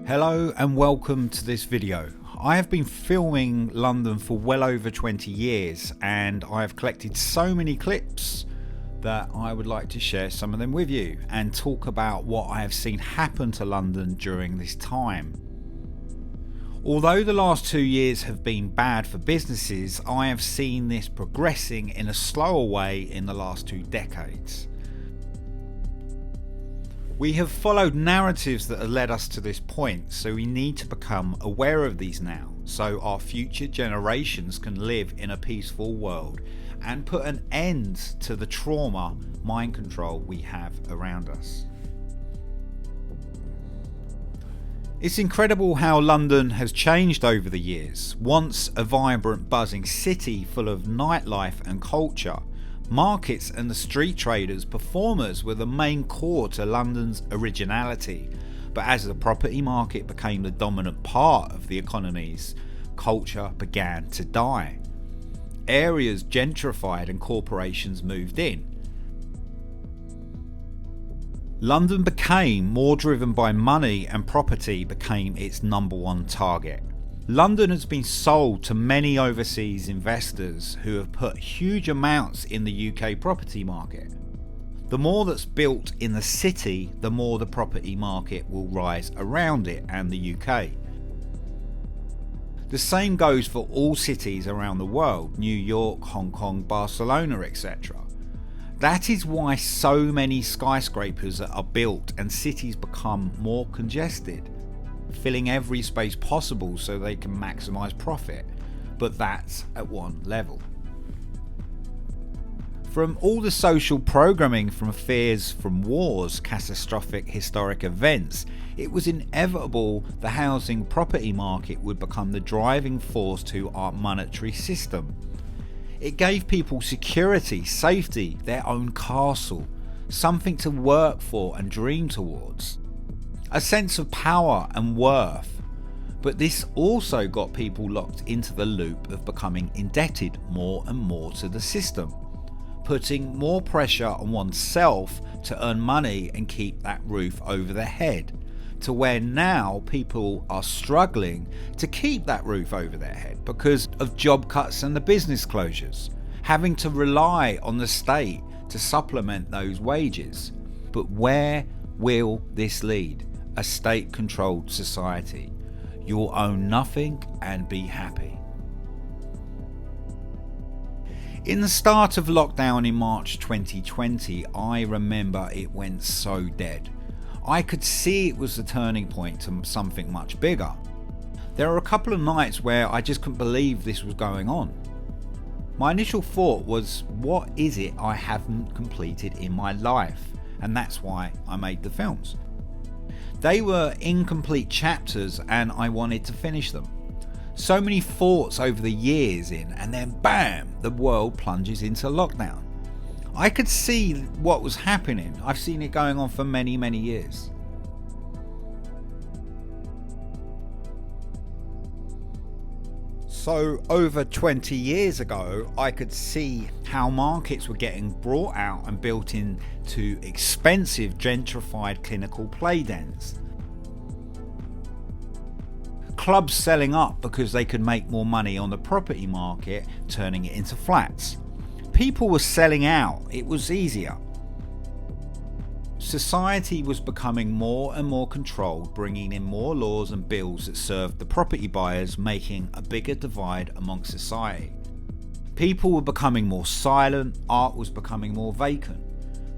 Hello and welcome to this video. I have been filming London for well over 20 years and I have collected so many clips that I would like to share some of them with you and talk about what I have seen happen to London during this time. Although the last 2 years have been bad for businesses, I have seen this progressing in a slower way in the last 2 decades. We have followed narratives that have led us to this point, so we need to become aware of these now, so our future generations can live in a peaceful world and put an end to the trauma, mind control we have around us. It's incredible how London has changed over the years. Once a vibrant, buzzing city full of nightlife and culture, markets and the street traders, performers were the main core to London's originality. But as the property market became the dominant part of the economies, culture began to die. Areas gentrified and corporations moved in. London became more driven by money and property became its #1 target. London has been sold to many overseas investors who have put huge amounts in the UK property market. The more that's built in the city, the more the property market will rise around it and the UK. The same goes for all cities around the world, New York, Hong Kong, Barcelona, etc. That is why so many skyscrapers are built and cities become more congested, filling every space possible so they can maximize profit, but that's at one level. From all the social programming, from fears from wars, catastrophic historic events, it was inevitable the housing property market would become the driving force to our monetary system. It gave people security, safety, their own castle, something to work for and dream towards. A sense of power and worth, but this also got people locked into the loop of becoming indebted more and more to the system, putting more pressure on oneself to earn money and keep that roof over their head, to where now people are struggling to keep that roof over their head because of job cuts and the business closures, having to rely on the state to supplement those wages. But where will this lead? A state-controlled society. You'll own nothing and be happy. In the start of lockdown in March 2020, I remember it went so dead. I could see it was the turning point to something much bigger. There were a couple of nights where I just couldn't believe this was going on. My initial thought was, what is it I haven't completed in my life? And that's why I made the films. They were incomplete chapters and I wanted to finish them. So many thoughts over the years in, and then bam, the world plunges into lockdown. I could see what was happening. I've seen it going on for many, many years. So over 20 years ago, I could see how markets were getting brought out and built into expensive gentrified clinical play dens. Clubs selling up because they could make more money on the property market, turning it into flats. People were selling out, it was easier. Society was becoming more and more controlled, bringing in more laws and bills that served the property buyers, making a bigger divide amongst society. People were becoming more silent, art was becoming more vacant,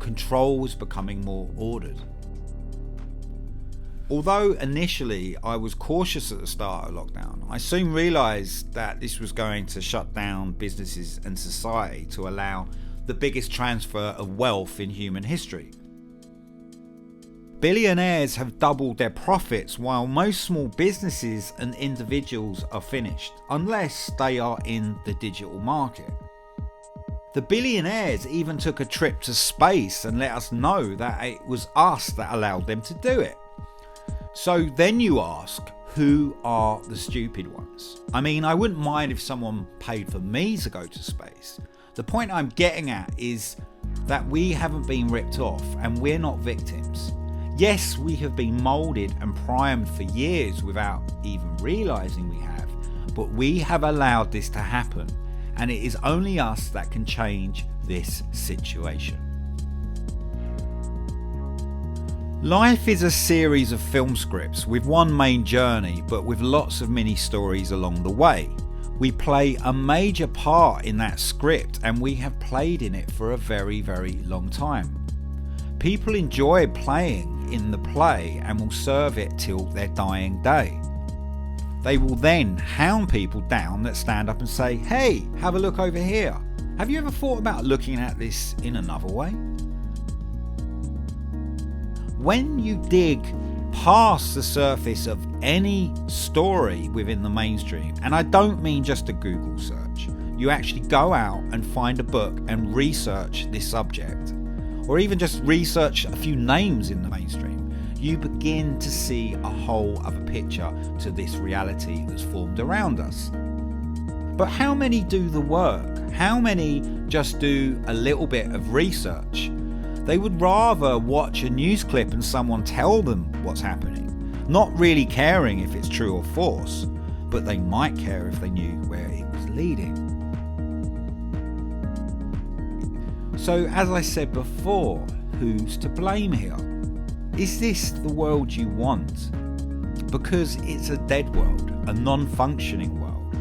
control was becoming more ordered. Although initially I was cautious at the start of lockdown, I soon realised that this was going to shut down businesses and society to allow the biggest transfer of wealth in human history. Billionaires have doubled their profits while most small businesses and individuals are finished, unless they are in the digital market. The billionaires even took a trip to space and let us know that it was us that allowed them to do it. So then you ask, who are the stupid ones? I mean, I wouldn't mind if someone paid for me to go to space. The point I'm getting at is that we haven't been ripped off and we're not victims. Yes, we have been moulded and primed for years without even realising we have, but we have allowed this to happen, and it is only us that can change this situation. Life is a series of film scripts with one main journey, but with lots of mini stories along the way. We play a major part in that script, and we have played in it for a very, very long time. People enjoy playing in the play and will serve it till their dying day. They will then hound people down that stand up and say, "Hey, have a look over here. Have you ever thought about looking at this in another way?" When you dig past the surface of any story within the mainstream, and I don't mean just a Google search, you actually go out and find a book and research this subject, or even just research a few names in the mainstream, you begin to see a whole other picture to this reality that's formed around us. But how many do the work? How many just do a little bit of research? They would rather watch a news clip and someone tell them what's happening, not really caring if it's true or false, but they might care if they knew where it was leading. So, as I said before, who's to blame here? Is this the world you want? Because it's a dead world, a non-functioning world,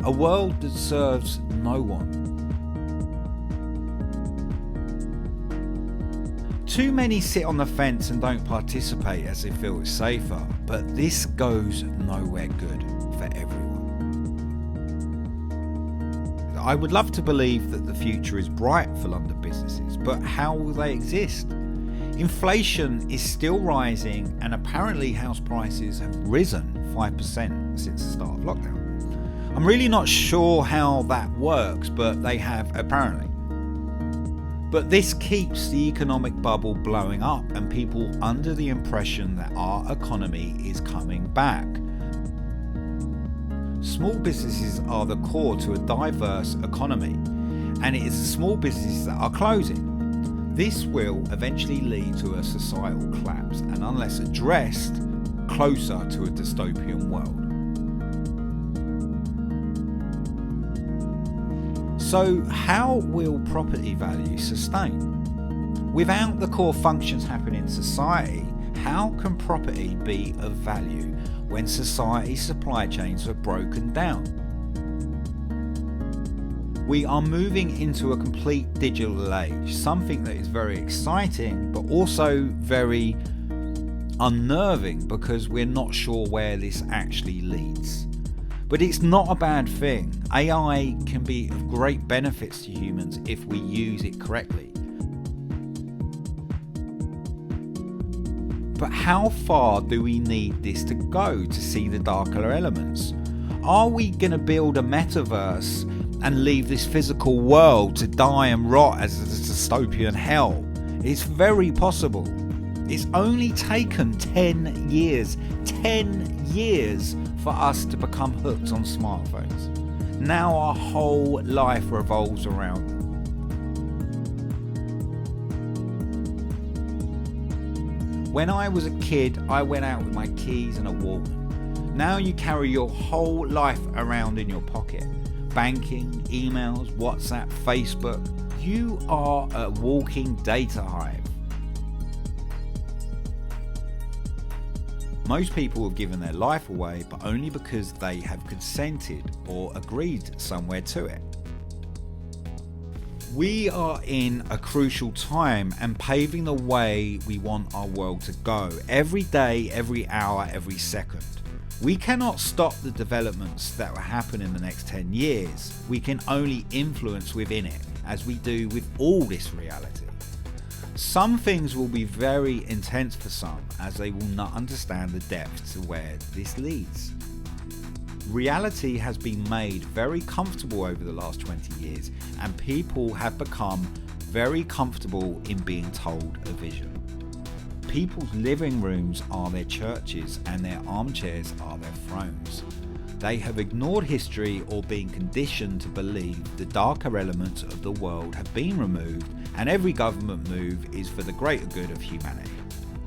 a world that serves no one. Too many sit on the fence and don't participate as they feel it's safer, but this goes nowhere good for everyone. I would love to believe that the future is bright for London businesses, but how will they exist? Inflation is still rising, and apparently house prices have risen 5% since the start of lockdown. I'm really not sure how that works, but they have apparently. But this keeps the economic bubble blowing up and people under the impression that our economy is coming back. Small businesses are the core to a diverse economy, and it is the small businesses that are closing. This will eventually lead to a societal collapse, and unless addressed, closer to a dystopian world. So how will property value sustain? Without the core functions happening in society, how can property be of value when society's supply chains are broken down? We are moving into a complete digital age, something that is very exciting but also very unnerving because we're not sure where this actually leads. But it's not a bad thing. AI can be of great benefits to humans if we use it correctly. But how far do we need this to go to see the darker elements? Are we going to build a metaverse and leave this physical world to die and rot as a dystopian hell? It's very possible. It's only taken 10 years for us to become hooked on smartphones. Now our whole life revolves around them. When I was a kid, I went out with my keys and a Walkman. Now you carry your whole life around in your pocket. Banking, emails, WhatsApp, Facebook. You are a walking data hive. Most people have given their life away, but only because they have consented or agreed somewhere to it. We are in a crucial time and paving the way we want our world to go. Every day, every hour, every second. We cannot stop the developments that will happen in the next 10 years. We can only influence within it, as we do with all this reality. Some things will be very intense for some, as they will not understand the depth to where this leads. Reality has been made very comfortable over the last 20 years, and people have become very comfortable in being told a vision. People's living rooms are their churches and their armchairs are their thrones. They have ignored history or been conditioned to believe the darker elements of the world have been removed, and every government move is for the greater good of humanity.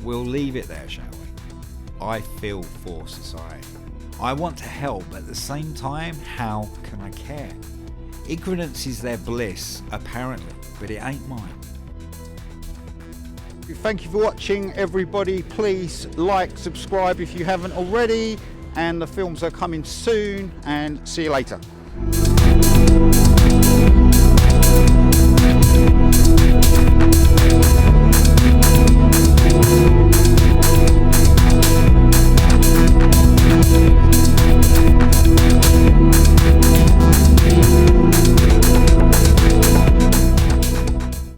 We'll leave it there, shall we? I feel for society. I want to help, but at the same time, how can I care? Ignorance is their bliss, apparently, but it ain't mine. Thank you for watching, everybody. Please like, subscribe if you haven't already, and the films are coming soon, and see you later.